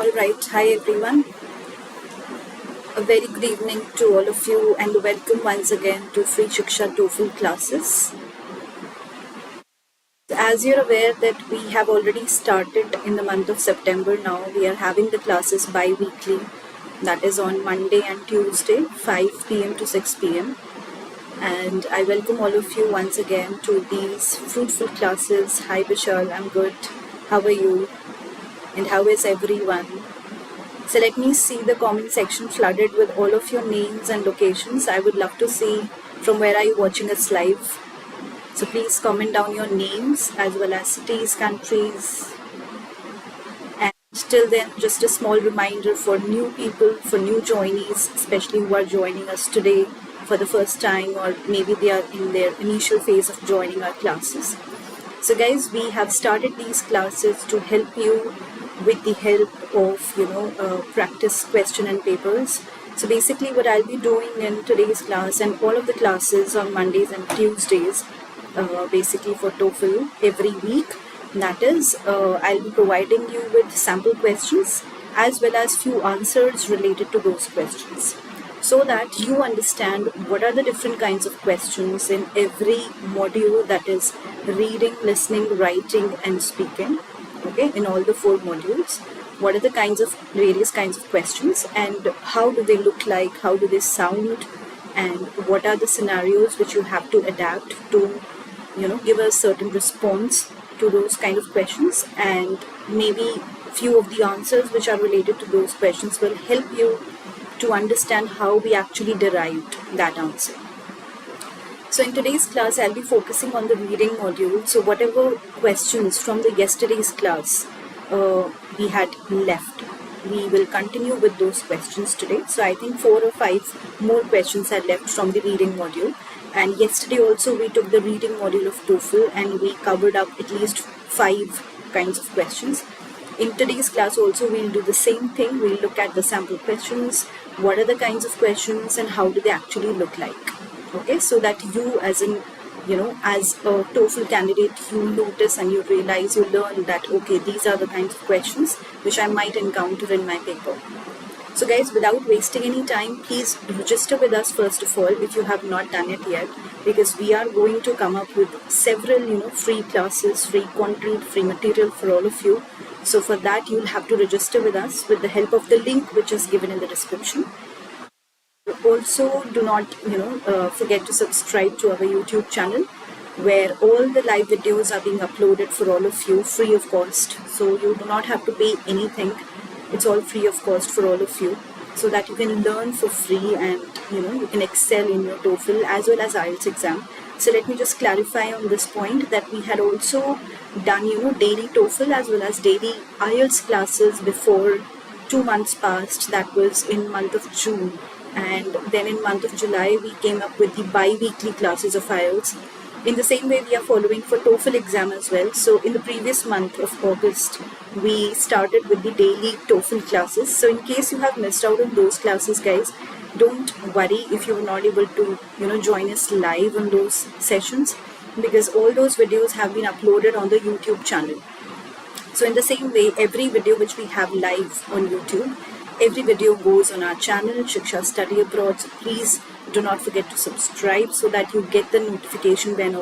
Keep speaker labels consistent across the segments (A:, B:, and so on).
A: Alright, hi everyone. A very good evening to all of you and welcome once again to Free Shiksha TOEFL classes. As you're aware that we have already started in the month of September now, we are having the classes bi-weekly, that is on Monday and Tuesday, 5 p.m. to 6 p.m. And I welcome all of you once again to these fruitful classes. Hi Vishal, I'm good. How are you? And how is everyone? So let me see the comment section flooded with all of your names and locations. I would love to see from where are you watching us live. So please comment down your names as well as cities, countries. And till then, just a small reminder for new people, for new joinees, especially who are joining us today for the first time, or maybe they are in their initial phase of joining our classes. So guys, we have started these classes to help you with the help of practice question and papers. So basically what I'll be doing in today's class and all of the classes on Mondays and Tuesdays, basically for TOEFL every week, that is I'll be providing you with sample questions as well as few answers related to those questions, so that you understand what are the different kinds of questions in every module, that is reading, listening, writing and speaking. Okay, in all the 4 modules, what are the various kinds of questions and how do they look like, how do they sound, and what are the scenarios which you have to adapt to, give a certain response to those kind of questions, and maybe few of the answers which are related to those questions will help you to understand how we actually derived that answer. So in today's class, I'll be focusing on the reading module. So whatever questions from the yesterday's class we had left, we will continue with those questions today. So I think 4 or 5 more questions are left from the reading module. And yesterday also we took the reading module of TOEFL and we covered up at least 5 kinds of questions. In today's class also we'll do the same thing. We'll look at the sample questions, what are the kinds of questions and how do they actually look like. Okay, so that you as a TOEFL candidate, you notice and you realize, you learn that, okay, these are the kinds of questions which I might encounter in my paper. So guys, without wasting any time, please register with us first of all if you have not done it yet, because we are going to come up with several, free classes, free content, free material for all of you. So for that, you'll have to register with us with the help of the link which is given in the description. Also, do not forget to subscribe to our YouTube channel, where all the live videos are being uploaded for all of you free of cost. So you do not have to pay anything. It's all free of cost for all of you, so that you can learn for free and you can excel in your TOEFL as well as IELTS exam. So let me just clarify on this point that we had also done daily TOEFL as well as daily IELTS classes before 2 months past. That was in month of June. And then in month of July, we came up with the bi-weekly classes of IELTS. In the same way, we are following for TOEFL exam as well. So in the previous month of August, we started with the daily TOEFL classes. So in case you have missed out on those classes, guys, don't worry if you were not able to, join us live on those sessions, because all those videos have been uploaded on the YouTube channel. So in the same way, every video which we have live on YouTube, every video goes on our channel, Shiksha Study Abroad. So please do not forget to subscribe so that you get the notification bell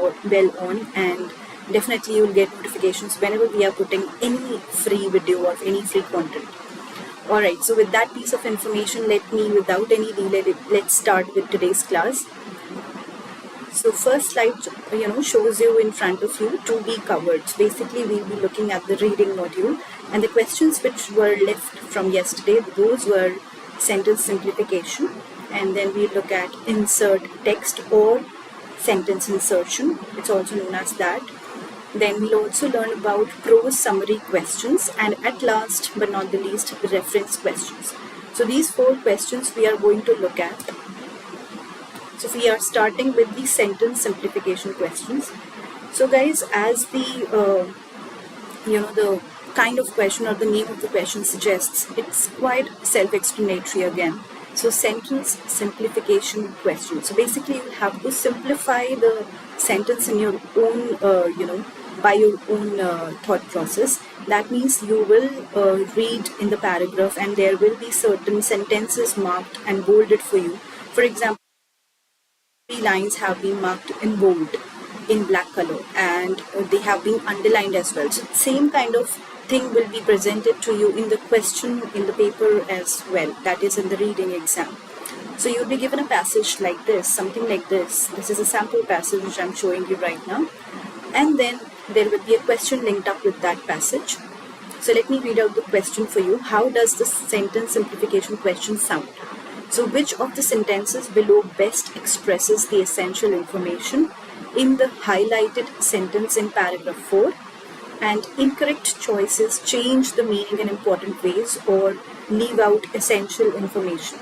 A: on, and definitely you will get notifications whenever we are putting any free video or any free content. Alright, so with that piece of information, without any delay, let's start with today's class. So first slide, shows you in front of you to be covered. So basically, we'll be looking at the reading module, and the questions which were left from yesterday, those were sentence simplification, and then we look at insert text or sentence insertion. It's also known as that. Then we'll also learn about prose summary questions, and at last but not the least, reference questions. So these 4 questions we are going to look at. So we are starting with the sentence simplification questions. So guys, as the the kind of question or the name of the question suggests, it's quite self-explanatory again. So sentence simplification question. So basically you have to simplify the sentence in your own by your own thought process. That means you will read in the paragraph and there will be certain sentences marked and bolded for you. For example, three lines have been marked in bold in black color and they have been underlined as well. So same kind of thing will be presented to you in the question in the paper as well, that is in the reading exam. So you'll be given a passage like this, something like this. This is a sample passage which I'm showing you right now. And then there will be a question linked up with that passage. So let me read out the question for you. How does the sentence simplification question sound? So which of the sentences below best expresses the essential information in the highlighted sentence in paragraph 4? And incorrect choices change the meaning in important ways or leave out essential information.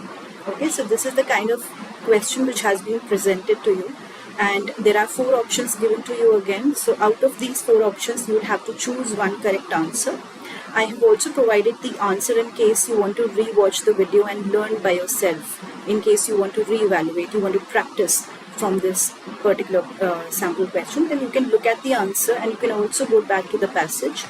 A: Okay, so this is the kind of question which has been presented to you, and there are 4 options given to you again. So out of these 4 options, you will have to choose one correct answer. I have also provided the answer in case you want to re-watch the video and learn by yourself. In case you want to re-evaluate, you want to practice from this particular sample question, then you can look at the answer and you can also go back to the passage.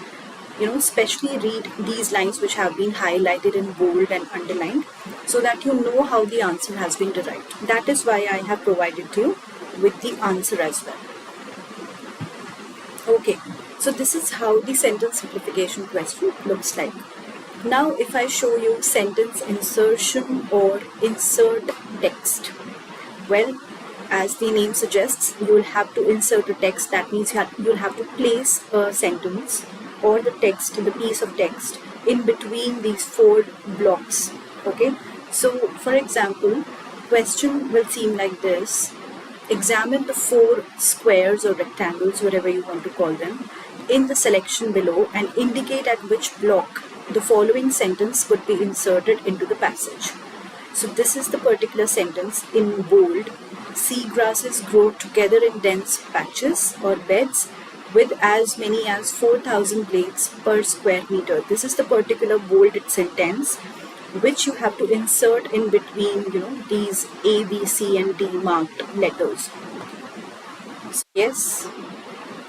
A: Especially read these lines which have been highlighted in bold and underlined so that you know how the answer has been derived. That is why I have provided you with the answer as well. Okay, so this is how the sentence simplification question looks like. Now if I show you sentence insertion or insert text, well, as the name suggests, you will have to insert a text. That means you'll have to place a sentence or the text, the piece of text in between these 4 blocks. Okay, so for example, question will seem like this. Examine the 4 squares or rectangles, whatever you want to call them, in the selection below and indicate at which block the following sentence would be inserted into the passage. So this is the particular sentence in bold. Seagrasses grow together in dense patches or beds with as many as 4,000 blades per square meter. This is the particular bolded sentence which you have to insert in between, these A, B, C and D marked letters. So yes,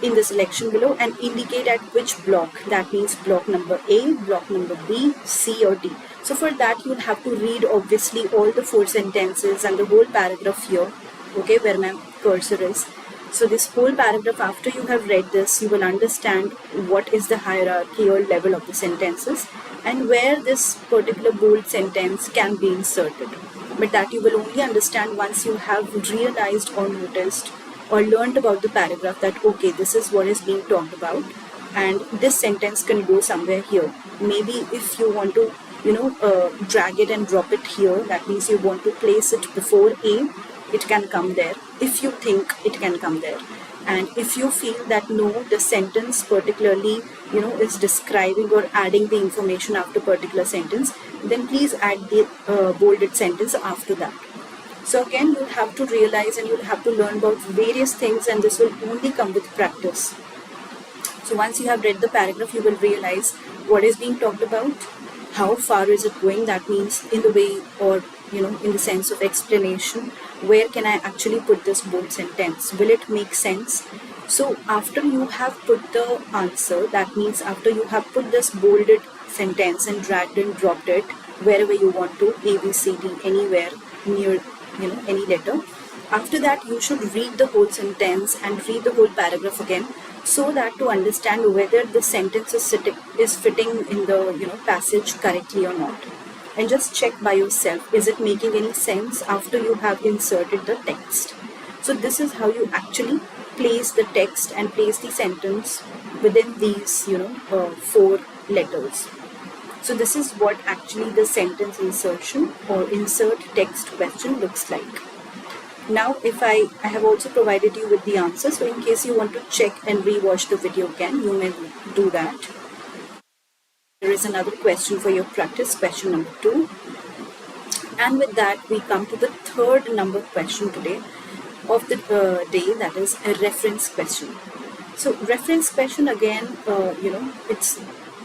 A: in the selection below and indicate at which block. That means block number A, block number B, C or D. So for that you will have to read obviously all the 4 sentences and the whole paragraph here, okay, where my cursor is. So this whole paragraph, after you have read this, you will understand what is the hierarchy or level of the sentences and where this particular bold sentence can be inserted. But that you will only understand once you have realized or noticed or learned about the paragraph that okay, this is what is being talked about and this sentence can go somewhere here. Maybe if you want to drag it and drop it here, that means you want to place it before A, it can come there if you think it can come there. And if you feel that no, the sentence particularly is describing or adding the information after particular sentence, then please add the bolded sentence after that. So again, you'll have to realize and you'll have to learn about various things, and this will only come with practice. So once you have read the paragraph, you will realize what is being talked about, how far is it going, that means in the way or in the sense of explanation, where can I actually put this bold sentence, will it make sense? So after you have put the answer, that means after you have put this bolded sentence and dragged and dropped it wherever you want to, A, B, C, D, anywhere near any letter, after that you should read the whole sentence and read the whole paragraph again, so that to understand whether the sentence is fitting in the passage correctly or not. And just check by yourself, is it making any sense after you have inserted the text. So this is how you actually place the text and place the sentence within these 4 letters. So this is what actually the sentence insertion or insert text question looks like. Now if I have also provided you with the answer, so in case you want to check and re-watch the video again, you may do that. There is another question for your practice, question number 2. And with that we come to the 3rd number question today of the day, that is a reference question. So reference question again,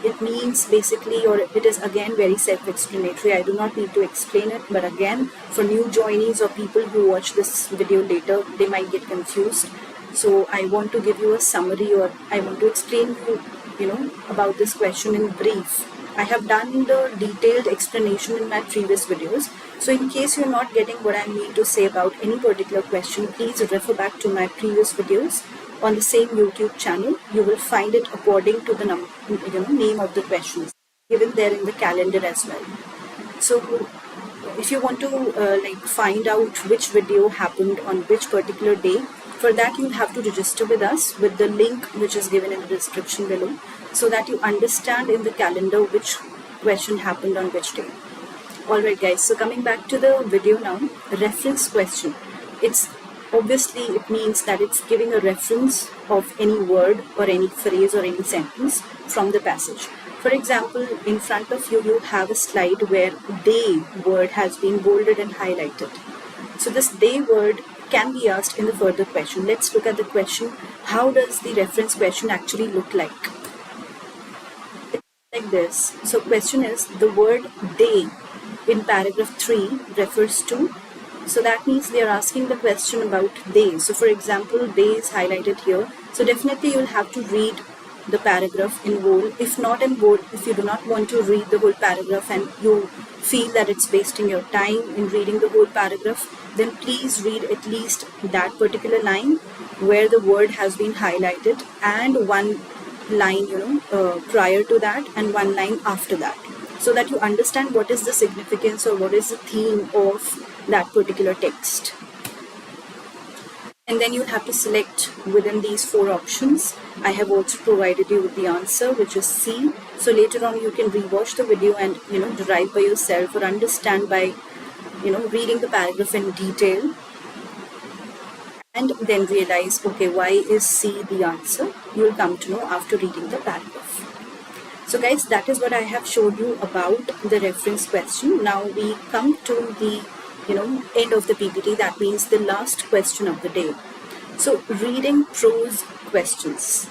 A: it means basically, or it is again very self-explanatory. I do not need to explain it, but again for new joinees or people who watch this video later, they might get confused. So I want to give you a summary, or I want to explain you about this question in brief. I have done the detailed explanation in my previous videos. So in case you're not getting what I mean to say about any particular question, please refer back to my previous videos on the same YouTube channel. You will find it according to the name of the questions given there in the calendar as well. So if you want to find out which video happened on which particular day, for that you'll have to register with us with the link which is given in the description below, so that you understand in the calendar which question happened on which day. Alright guys, so coming back to the video now, reference question. It means that it's giving a reference of any word or any phrase or any sentence from the passage. For example, in front of you, you have a slide where they word has been bolded and highlighted. So this they word can be asked in the further question. Let's look at the question. How does the reference question actually look like? It's like this. So question is, the word they in paragraph 3 refers to. So that means they are asking the question about they. So for example, they is highlighted here. So definitely you'll have to read the paragraph in whole. If not in whole, if you do not want to read the whole paragraph and you feel that it's wasting your time in reading the whole paragraph, then please read at least that particular line where the word has been highlighted, and one line prior to that and one line after that, so that you understand what is the significance or what is the theme of that particular text. And then you have to select within these 4 options. I have also provided you with the answer, which is C. So later on you can rewatch the video and derive by yourself or understand by reading the paragraph in detail, and then realize, okay, why is C the answer? You will come to know after reading the paragraph. So guys, that is what I have showed you about the reference question. Now we come to the end of the PPT, that means the last question of the day. So reading prose questions.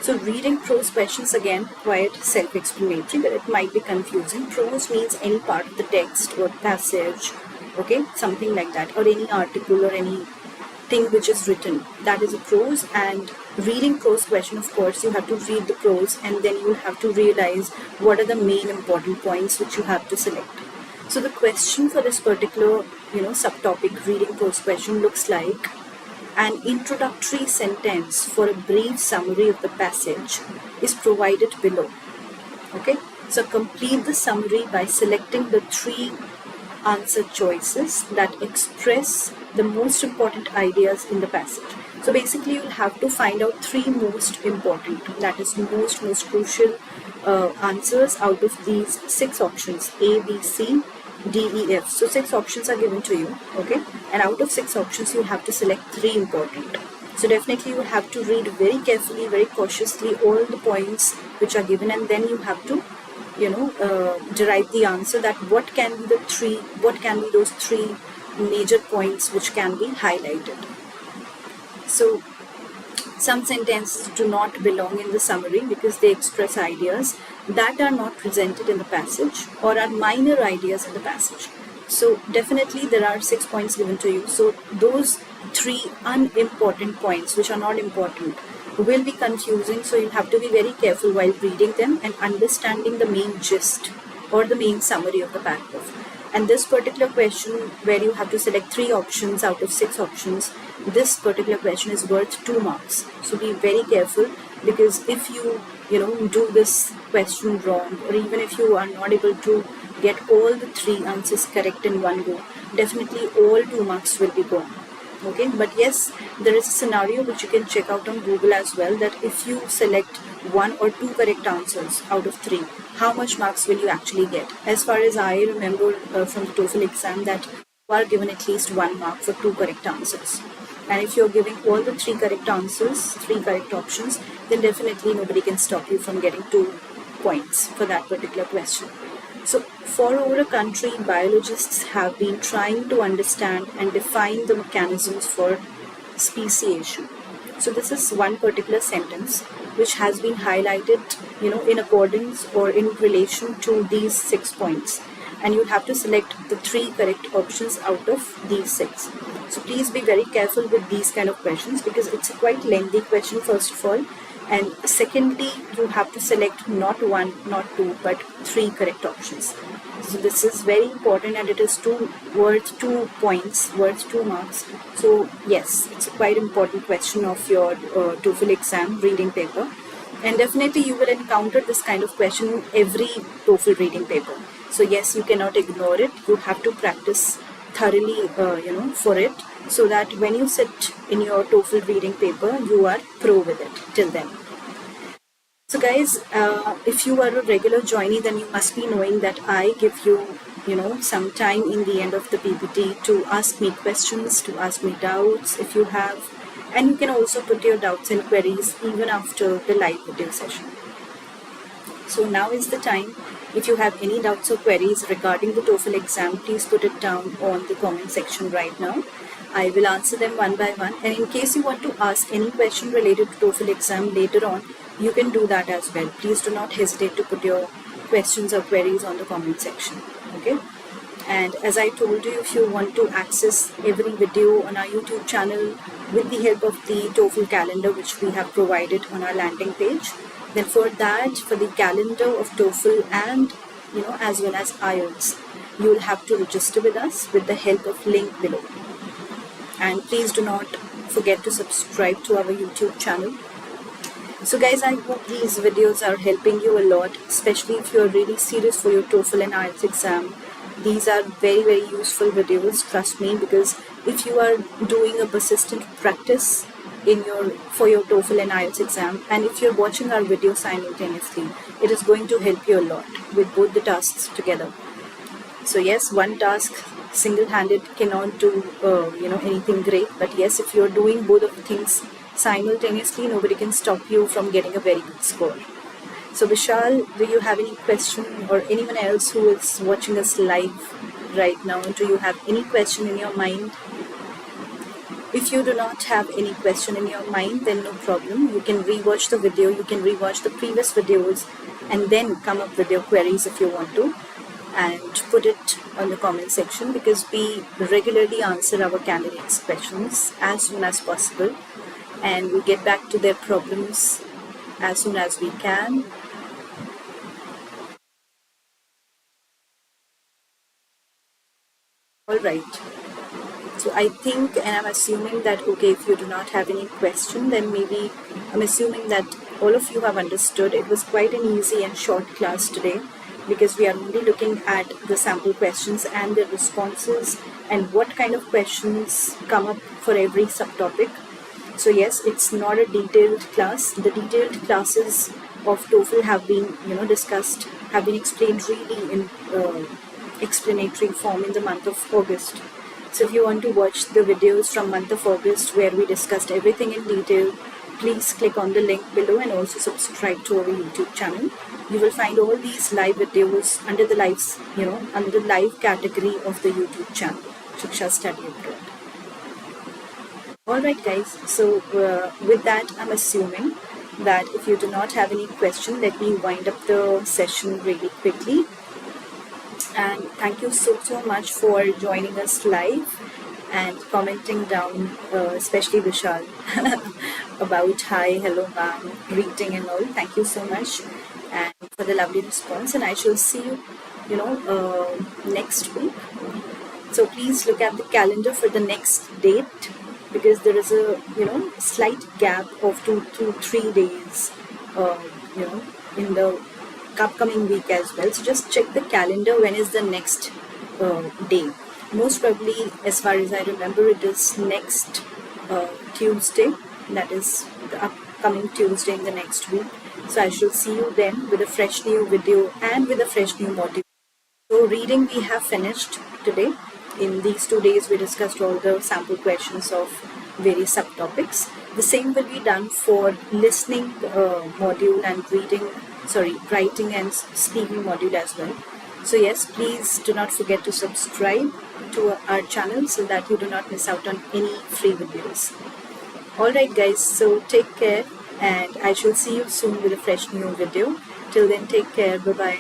A: So reading prose questions, again, quite self-explanatory, but it might be confusing. Prose means any part of the text or passage, okay, something like that, or any article or anything which is written, that is a prose. And reading prose question, of course, you have to read the prose and then you have to realize what are the main important points which you have to select. So the question for this particular subtopic, reading prose question, looks like: an introductory sentence for a brief summary of the passage is provided below. Okay, so complete the summary by selecting the 3 answer choices that express the most important ideas in the passage. So basically you'll have to find out 3 most important, that is most crucial answers out of these 6 options: A, B, C, D, E, F. So 6 options are given to you, okay, and out of 6 options you have to select 3 important. So definitely you have to read very carefully, very cautiously all the points which are given, and then you have to derive the answer, that what can be those 3 major points which can be highlighted. So some sentences do not belong in the summary because they express ideas that are not presented in the passage or are minor ideas in the passage. So definitely there are 6 points given to you. So those 3 unimportant points which are not important will be confusing. So you have to be very careful while reading them and understanding the main gist or the main summary of the paragraph. And this particular question, where you have to select 3 options out of 6 options, this particular question is worth 2 marks. So be very careful, because if you do this question wrong, or even if you are not able to get all the 3 answers correct in one go, definitely all 2 marks will be gone. Okay, but yes, there is a scenario which you can check out on Google as well, that if you select 1 or 2 correct answers out of 3, how much marks will you actually get? As far as I remember from the TOEFL exam, that you are given at least 1 mark for 2 correct answers. And if you're giving all the 3 correct answers, 3 correct options, then definitely nobody can stop you from getting 2 points for that particular question. So for over a country, biologists have been trying to understand and define the mechanisms for speciation. So this is one particular sentence which has been highlighted, in accordance or in relation to these 6 points. And you have to select the 3 correct options out of these 6. So please be very careful with these kind of questions, because it's a quite lengthy question first of all, and secondly you have to select not one, not two, but three correct options. So this is very important, and it is worth 2 points, worth 2 marks. So yes, it's a quite important question of your TOEFL exam reading paper, and definitely you will encounter this kind of question in every TOEFL reading paper. So yes, you cannot ignore it. You have to practice thoroughly, for it, so that when you sit in your TOEFL reading paper, you are pro with it till then. So guys, if you are a regular joinee, then you must be knowing that I give you, some time in the end of the PPT to ask me questions, to ask me doubts if you have, and you can also put your doubts and queries even after the live video session. So now is the time. If you have any doubts or queries regarding the TOEFL exam, please put it down on the comment section right now. I will answer them one by one, and in case you want to ask any question related to TOEFL exam later on, you can do that as well. Please do not hesitate to put your questions or queries on the comment section. Okay? And as I told you, if you want to access every video on our YouTube channel with the help of the TOEFL calendar which we have provided on our landing page, then for that, for the calendar of TOEFL and as well as IELTS, you will have to register with us with the help of link below. And please do not forget to subscribe to our YouTube channel. So guys, I hope these videos are helping you a lot, especially if you are really serious for your TOEFL and IELTS exam. These are very, very useful videos, trust me, because if you are doing a persistent practice for your TOEFL and IELTS exam, and if you're watching our video simultaneously, it is going to help you a lot with both the tasks together. So yes, one task single-handed cannot do anything great, but yes, if you're doing both of the things simultaneously, nobody can stop you from getting a very good score. So Vishal, do you have any question, or anyone else who is watching us live right now, do you have any question in your mind? If you do not have any question in your mind, then no problem. You can rewatch the video, you can rewatch the previous videos, and then come up with your queries if you want to, and put it on the comment section, because we regularly answer our candidates' questions as soon as possible, and we get back to their problems as soon as we can. Alright, so I think, and I'm assuming that, okay, if you do not have any question, then maybe I'm assuming that all of you have understood. It was quite an easy and short class today, because we are only looking at the sample questions and their responses, and what kind of questions come up for every subtopic. So yes, it's not a detailed class. The detailed classes of TOEFL have been discussed, have been explained really in explanatory form in the month of August. So if you want to watch the videos from month of August where we discussed everything in detail, please click on the link below and also subscribe to our YouTube channel. You will find all these live videos under the lives, under the live category of the YouTube channel, Shiksha Study Abroad. Alright guys, so with that, I'm assuming that if you do not have any question, let me wind up the session really quickly. And thank you so much for joining us live and commenting down, especially Vishal, about hi, hello ma'am, greeting and all. Thank you so much, and for the lovely response, and I shall see you, next week. So please look at the calendar for the next date, because there is a slight gap of 2 to 3 days, in the upcoming week as well. So just check the calendar, when is the next day. Most probably, as far as I remember, it is next Tuesday, that is the upcoming Tuesday in the next week. So I shall see you then with a fresh new video and with a fresh new module. So reading we have finished today. In these 2 days we discussed all the sample questions of various subtopics. The same will be done for listening module and writing and speaking module as well. So yes, please do not forget to subscribe to our channel so that you do not miss out on any free videos. Alright guys, so take care, and I shall see you soon with a fresh new video. Till then, take care. Bye bye.